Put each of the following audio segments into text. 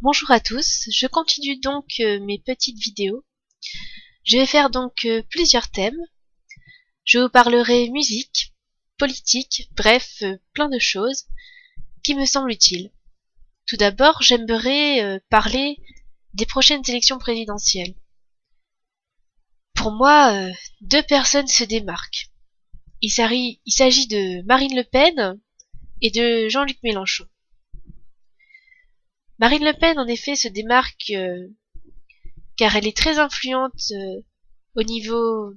Bonjour à tous, je continue donc mes petites vidéos. Je vais faire donc plusieurs thèmes. Je vous parlerai musique, politique, bref, plein de choses qui me semblent utiles. Tout d'abord, j'aimerais parler des prochaines élections présidentielles. Pour moi, deux personnes se démarquent. Il s'agit de Marine Le Pen et de Jean-Luc Mélenchon. Marine Le Pen, en effet, se démarque car elle est très influente au niveau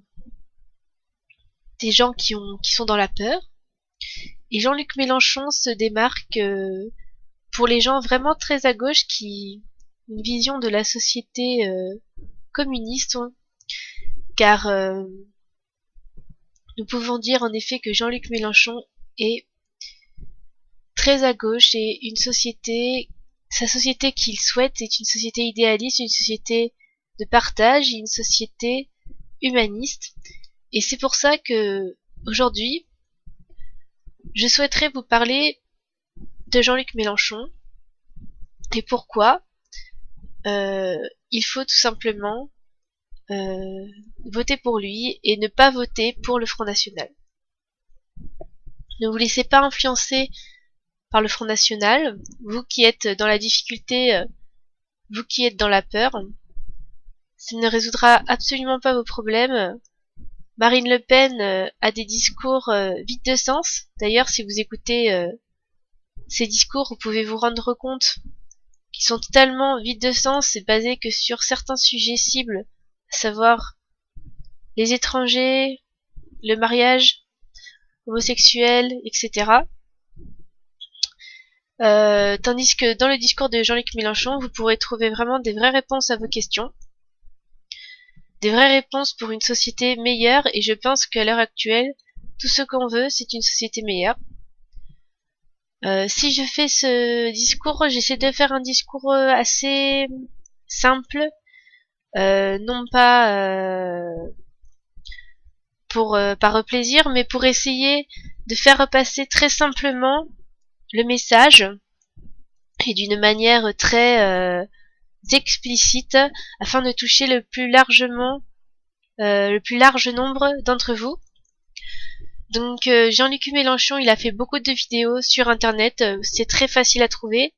des gens qui sont dans la peur. Et Jean-Luc Mélenchon se démarque pour les gens vraiment très à gauche qui ont une vision de la société communiste, car nous pouvons dire en effet que Jean-Luc Mélenchon est très à gauche et sa société qu'il souhaite est une société idéaliste, une société de partage, une société humaniste. Et c'est pour ça que aujourd'hui, je souhaiterais vous parler de Jean-Luc Mélenchon et pourquoi il faut tout simplement voter pour lui et ne pas voter pour le Front National. Ne vous laissez pas influencer par le Front National, vous qui êtes dans la difficulté, vous qui êtes dans la peur. Ça ne résoudra absolument pas vos problèmes. Marine Le Pen a des discours vides de sens. D'ailleurs, si vous écoutez ces discours, vous pouvez vous rendre compte qu'ils sont totalement vides de sens et basés que sur certains sujets cibles, à savoir les étrangers, le mariage homosexuel, etc. Tandis que dans le discours de Jean-Luc Mélenchon, vous pourrez trouver vraiment des vraies réponses à vos questions, des vraies réponses pour une société meilleure, et je pense qu'à l'heure actuelle, tout ce qu'on veut, c'est une société meilleure. Si je fais ce discours, j'essaie de faire un discours assez simple, non pas par plaisir, mais pour essayer de faire passer très simplement le message et d'une manière très explicite afin de toucher le plus large nombre d'entre vous. Donc Jean-Luc Mélenchon, il a fait beaucoup de vidéos sur internet, c'est très facile à trouver.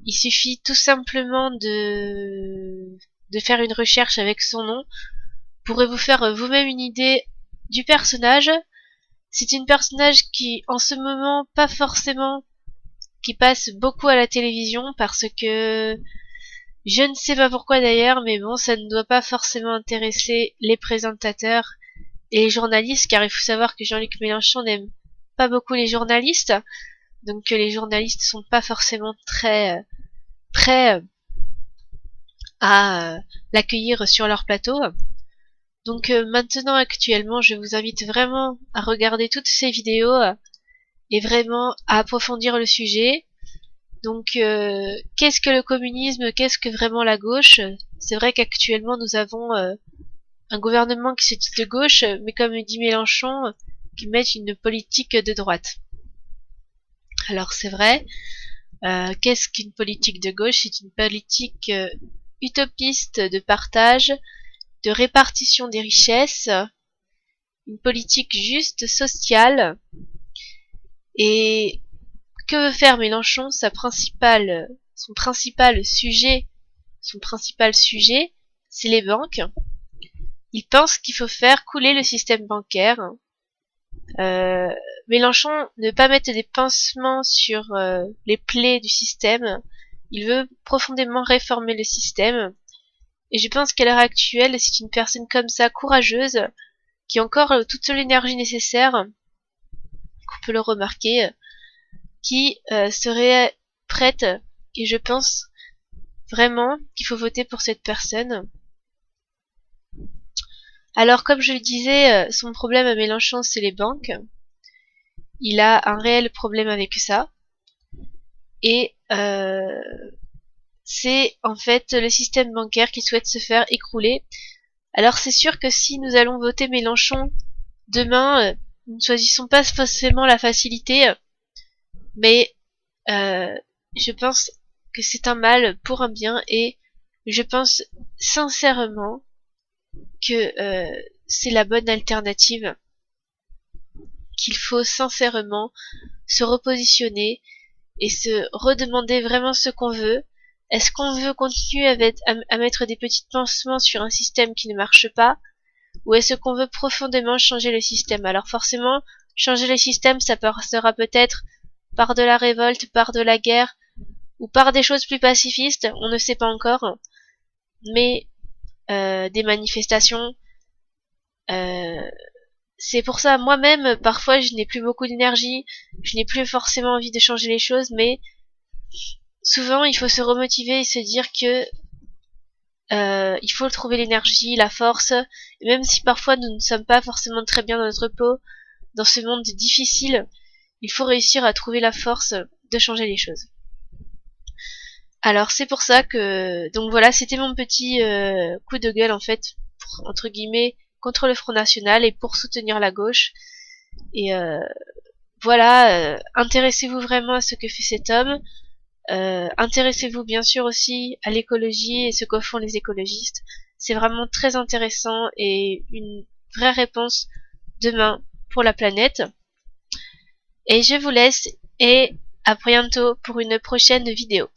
Il suffit tout simplement de faire une recherche avec son nom. Vous pourrez vous faire vous-même une idée du personnage. C'est une personnage qui, en ce moment, pas forcément, qui passe beaucoup à la télévision parce que je ne sais pas pourquoi d'ailleurs, mais bon, ça ne doit pas forcément intéresser les présentateurs et les journalistes, car il faut savoir que Jean-Luc Mélenchon n'aime pas beaucoup les journalistes, donc les journalistes sont pas forcément très prêts à l'accueillir sur leur plateau. Donc maintenant, actuellement, je vous invite vraiment à regarder toutes ces vidéos et vraiment à approfondir le sujet. Donc, qu'est-ce que le communisme? Qu'est-ce que vraiment la gauche? C'est vrai qu'actuellement, nous avons un gouvernement qui se dit de gauche, mais comme dit Mélenchon, qui met une politique de droite. Alors, c'est vrai. Qu'est-ce qu'une politique de gauche? C'est une politique utopiste de partage, de répartition des richesses, une politique juste, sociale. Et que veut faire Mélenchon? Son principal sujet, c'est les banques. Il pense qu'il faut faire couler le système bancaire. Mélenchon ne veut pas mettre des pansements sur les plaies du système. Il veut profondément réformer le système. Et je pense qu'à l'heure actuelle, c'est une personne comme ça, courageuse, qui a encore toute l'énergie nécessaire, qu'on peut le remarquer, qui serait prête, et je pense vraiment qu'il faut voter pour cette personne. Alors, comme je le disais, son problème à Mélenchon, c'est les banques. Il a un réel problème avec ça. Et c'est en fait le système bancaire qui souhaite se faire écrouler. Alors c'est sûr que si nous allons voter Mélenchon demain, nous ne choisissons pas forcément la facilité, mais je pense que c'est un mal pour un bien, et je pense sincèrement que c'est la bonne alternative, qu'il faut sincèrement se repositionner et se redemander vraiment ce qu'on veut. Est-ce qu'on veut continuer à mettre des petits pansements sur un système qui ne marche pas, ou est-ce qu'on veut profondément changer le système? Alors forcément, changer le système, ça passera peut-être par de la révolte, par de la guerre, ou par des choses plus pacifistes, on ne sait pas encore, mais des manifestations, c'est pour ça, moi-même, parfois je n'ai plus beaucoup d'énergie, je n'ai plus forcément envie de changer les choses, mais souvent il faut se remotiver et se dire que il faut trouver l'énergie, la force, et même si parfois nous ne sommes pas forcément très bien dans notre peau, dans ce monde difficile, il faut réussir à trouver la force de changer les choses. Alors c'est pour ça que, donc voilà, c'était mon petit coup de gueule en fait, pour, entre guillemets, contre le Front National et pour soutenir la gauche. Et voilà, intéressez-vous vraiment à ce que fait cet homme. Intéressez-vous bien sûr aussi à l'écologie et ce que font les écologistes. C'est vraiment très intéressant et une vraie réponse demain pour la planète. Et je vous laisse et à bientôt pour une prochaine vidéo.